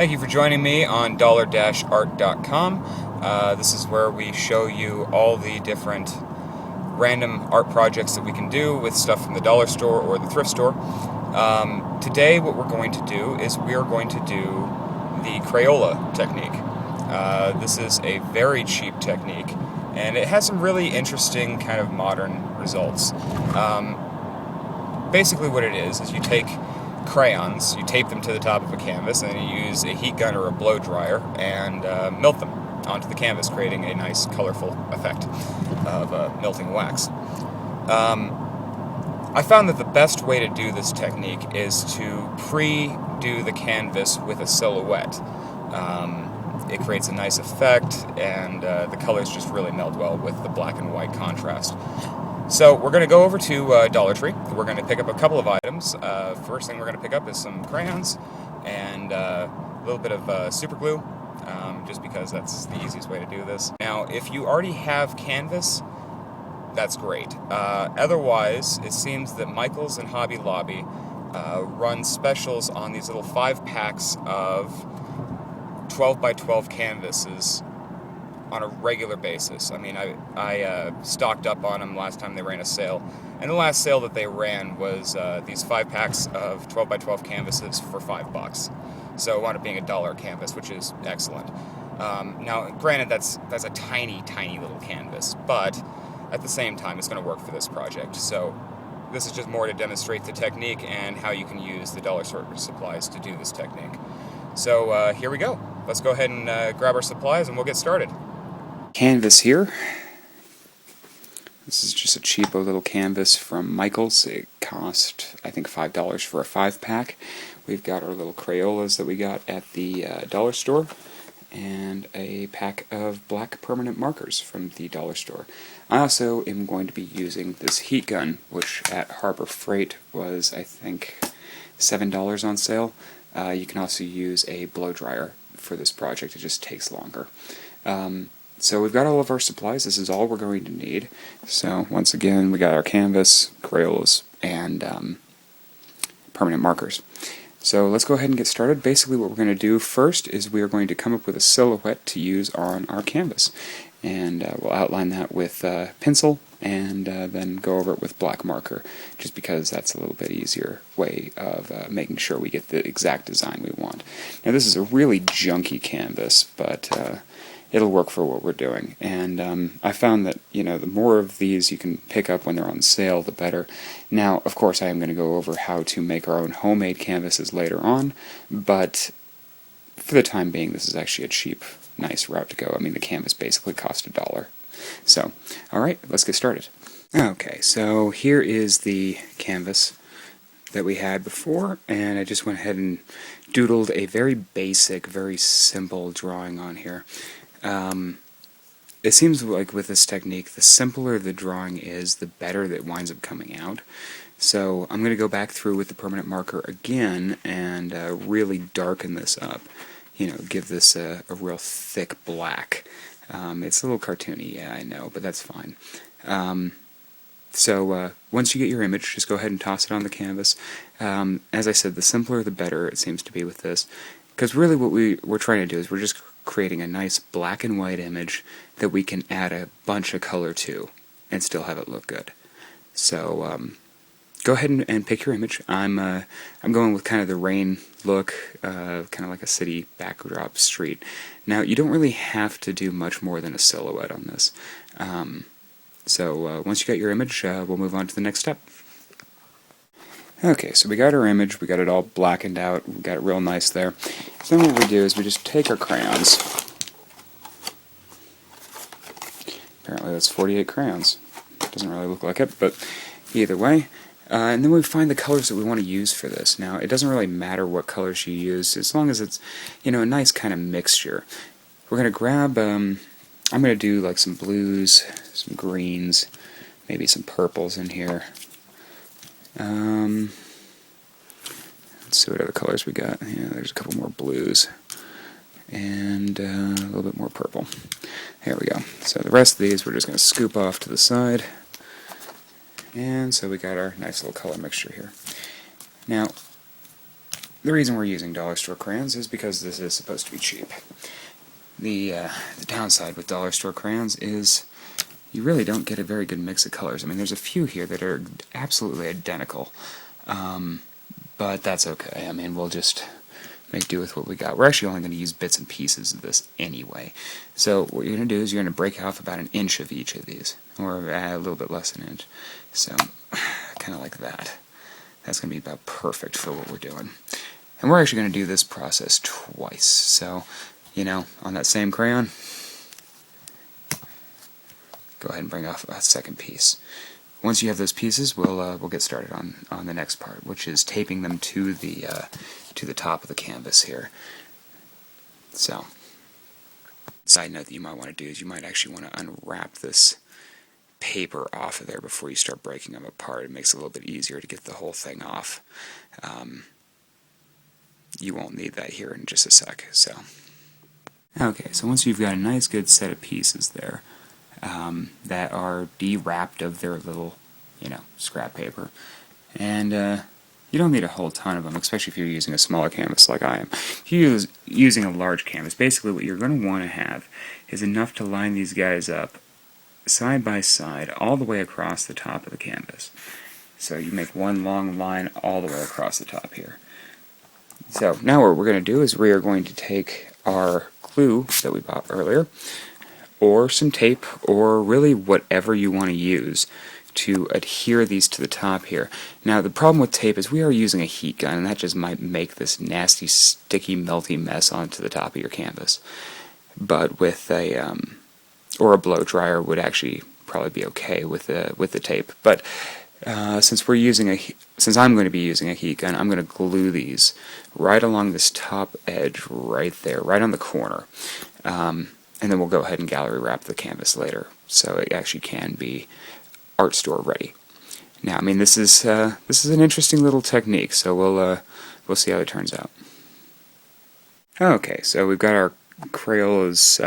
Thank you for joining me on dollar-art.com. This is where we show you all the different random art projects that we can do with stuff from the dollar store or the thrift store. Today what we're going to do is we are going to do the Crayola technique. This is a very cheap technique, and it has some really interesting kind of modern results. Basically what it is you take crayons, you tape them to the top of a canvas, and then you use a heat gun or a blow dryer and melt them onto the canvas, creating a nice colorful effect of melting wax. I found that the best way to do this technique is to pre-do the canvas with a silhouette. It creates a nice effect, and the colors just really meld well with the black and white contrast. So we're going to go over to Dollartree. We're going to pick up a couple of items. First thing we're going to pick up is some crayons and a little bit of super glue, just because that's the easiest way to do this. Now, if you already have canvas, that's great. Otherwise, it seems that Michaels and Hobby Lobby run specials on these little 5-packs of 12 by 12 canvases on a regular basis. I mean, I stocked up on them last time they ran a sale, and the last sale that they ran was these 5-packs of 12 by 12 canvases for $5. So it wound up being $1 a canvas, which is excellent. Now, granted, that's a tiny, tiny little canvas, but at the same time, it's going to work for this project. So this is just more to demonstrate the technique and how you can use the dollar store supplies to do this technique. So here we go. Let's go ahead and grab our supplies, and we'll get started. Canvas here. This is just a cheapo little canvas from Michaels. It cost, I think, $5 for a 5-pack. We've got our little Crayolas that we got at the dollar store, and a pack of black permanent markers from the dollar store. I also am going to be using this heat gun, which at Harbor Freight was, I think, $7 on sale. You can also use a blow dryer for this project. It just takes longer. So we've got all of our supplies. This is all we're going to need. So once again, we got our canvas, Crayolas, and permanent markers. So let's go ahead and get started. Basically what we're going to do first is we are going to come up with a silhouette to use on our canvas. And we'll outline that with pencil, and then go over it with black marker, just because that's a little bit easier way of making sure we get the exact design we want. Now this is a really junky canvas, but it'll work for what we're doing. And I found that, you know, the more of these you can pick up when they're on sale, the better. Now, of course, I am going to go over how to make our own homemade canvases later on, but for the time being, this is actually a cheap, nice route to go. I mean, the canvas basically cost $1. So, alright, let's get started. Okay, so here is the canvas that we had before, and I just went ahead and doodled a very basic, very simple drawing on here. It seems like with this technique, the simpler the drawing is, the better that winds up coming out. So I'm going to go back through with the permanent marker again and really darken this up. You know, give this a real thick black. It's a little cartoony, yeah, I know, but that's fine. So once you get your image, just go ahead and toss it on the canvas. As I said, the simpler the better it seems to be with this, because really what we're trying to do is we're just creating a nice black and white image that we can add a bunch of color to and still have it look good. So go ahead and pick your image. I'm going with kind of the rain look, kind of like a city backdrop street. Now, you don't really have to do much more than a silhouette on this. So once you got your image, we'll move on to the next step. Okay, so we got our image, we got it all blackened out, we got it real nice there. So then what we do is we just take our crayons. Apparently that's 48 crayons. Doesn't really look like it, but either way. And then we find the colors that we want to use for this. Now, it doesn't really matter what colors you use, as long as it's, you know, a nice kind of mixture. We're going to grab, I'm going to do like some blues, some greens, maybe some purples in here. Let's see what other colors we got. Yeah, there's a couple more blues. And a little bit more purple. There we go. So the rest of these we're just going to scoop off to the side. And so we got our nice little color mixture here. Now, the reason we're using dollar store crayons is because this is supposed to be cheap. The downside with dollar store crayons is you really don't get a very good mix of colors. I mean, there's a few here that are absolutely identical, but that's okay. I mean, we'll just make do with what we got. We're actually only going to use bits and pieces of this anyway. So what you're going to do is you're going to break off about an inch of each of these, or a little bit less than an inch. So kind of like that. That's going to be about perfect for what we're doing. And we're actually going to do this process twice. So, you know, on that same crayon, go ahead and bring off a second piece. Once you have those pieces, we'll get started on the next part, which is taping them to the top of the canvas here. So, side note that you might want to do is you might actually want to unwrap this paper off of there before you start breaking them apart. It makes it a little bit easier to get the whole thing off. You won't need that here in just a sec. So, okay, so once you've got a nice good set of pieces there that are de-wrapped of their little, you know, scrap paper, and you don't need a whole ton of them, especially if you're using a smaller canvas like I am. If you're using a large canvas, basically what you're going to want to have is enough to line these guys up side by side all the way across the top of the canvas. So you make one long line all the way across the top here. So now what we're going to do is we are going to take our glue that we bought earlier, or some tape, or really whatever you want to use to adhere these to the top here. Now the problem with tape is we are using a heat gun, and that just might make this nasty, sticky, melty mess onto the top of your canvas. But with a or a blow dryer would actually probably be okay with the tape. But since I'm going to be using a heat gun, I'm going to glue these right along this top edge right there, right on the corner. And then we'll go ahead and gallery wrap the canvas later, so it actually can be art store ready. Now, I mean, this is an interesting little technique, so we'll see how it turns out. Okay, so we've got our Crayola's,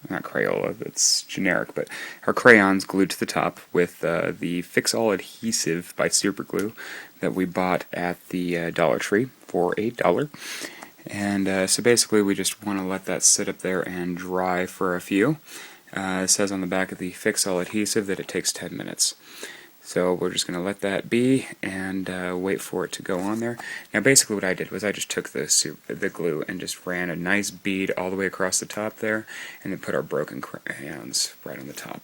not Crayola, that's generic, but our crayons glued to the top with the Fix-All adhesive by Superglue that we bought at the Dollartree for $8. And so basically we just want to let that sit up there and dry for a few. It says on the back of the Fix-All adhesive that it takes 10 minutes. So we're just going to let that be and wait for it to go on there. Now basically what I did was I just took the glue and just ran a nice bead all the way across the top there, and then put our broken crayons right on the top.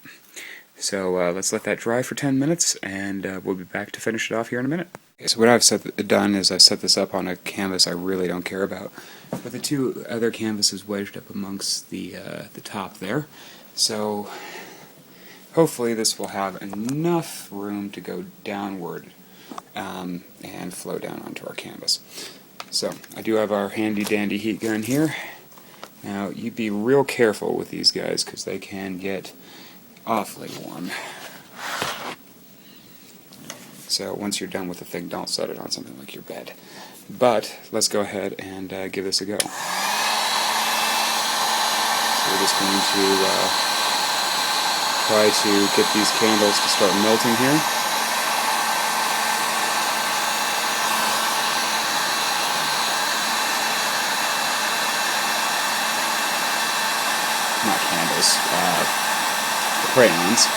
So let's let that dry for 10 minutes, and we'll be back to finish it off here in a minute. Okay, so what I've done is I set this up on a canvas I really don't care about, with the two other canvases wedged up amongst the top there. So hopefully this will have enough room to go downward and flow down onto our canvas. So I do have our handy dandy heat gun here. Now you be real careful with these guys because they can get awfully warm. So once you're done with the thing, don't set it on something like your bed. But let's go ahead and give this a go. So we're just going to try to get these candles to start melting here. Not candles, crayons.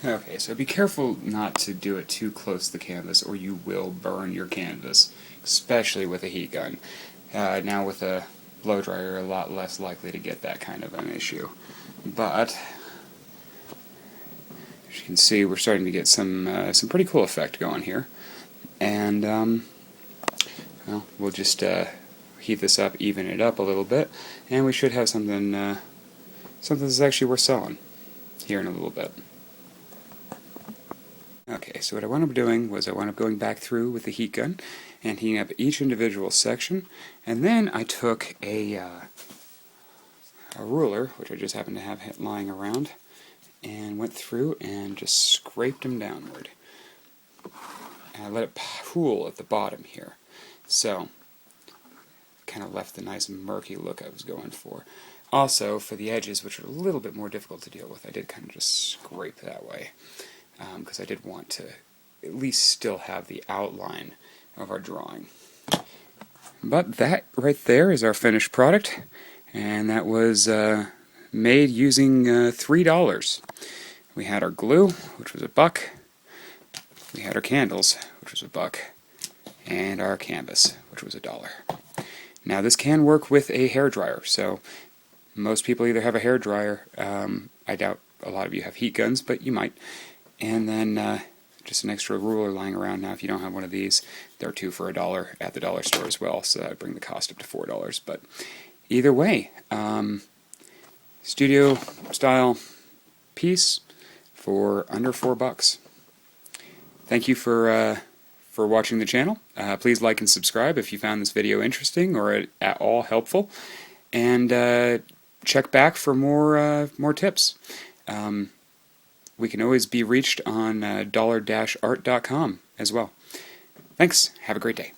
Okay, so be careful not to do it too close to the canvas or you will burn your canvas, especially with a heat gun. Now with a blow dryer, you're a lot less likely to get that kind of an issue. But as you can see, we're starting to get some pretty cool effect going here. And well, we'll just heat this up, even it up a little bit, and we should have something that's actually worth selling here in a little bit. Okay, so what I wound up doing was I wound up going back through with the heat gun and heating up each individual section, and then I took a ruler, which I just happened to have lying around, and went through and just scraped them downward. And I let it pool at the bottom here. So, kind of left the nice murky look I was going for. Also, for the edges, which are a little bit more difficult to deal with, I did kind of just scrape that way. Because I did want to at least still have the outline of our drawing. But that right there is our finished product, and that was made using $3. We had our glue, which was $1. We had our candles, which was $1, and our canvas, which was $1. Now this can work with a hairdryer, so most people either have a hairdryer. I doubt a lot of you have heat guns, but you might. And then just an extra ruler lying around. Now if you don't have one of these, there are 2 for $1 at the dollar store as well, so that would bring the cost up to $4. But either way, studio style piece for under $4. Thank you for watching the channel. Please like and subscribe if you found this video interesting or at all helpful, and check back for more tips. We can always be reached on dollar-art.com as well. Thanks. Have a great day.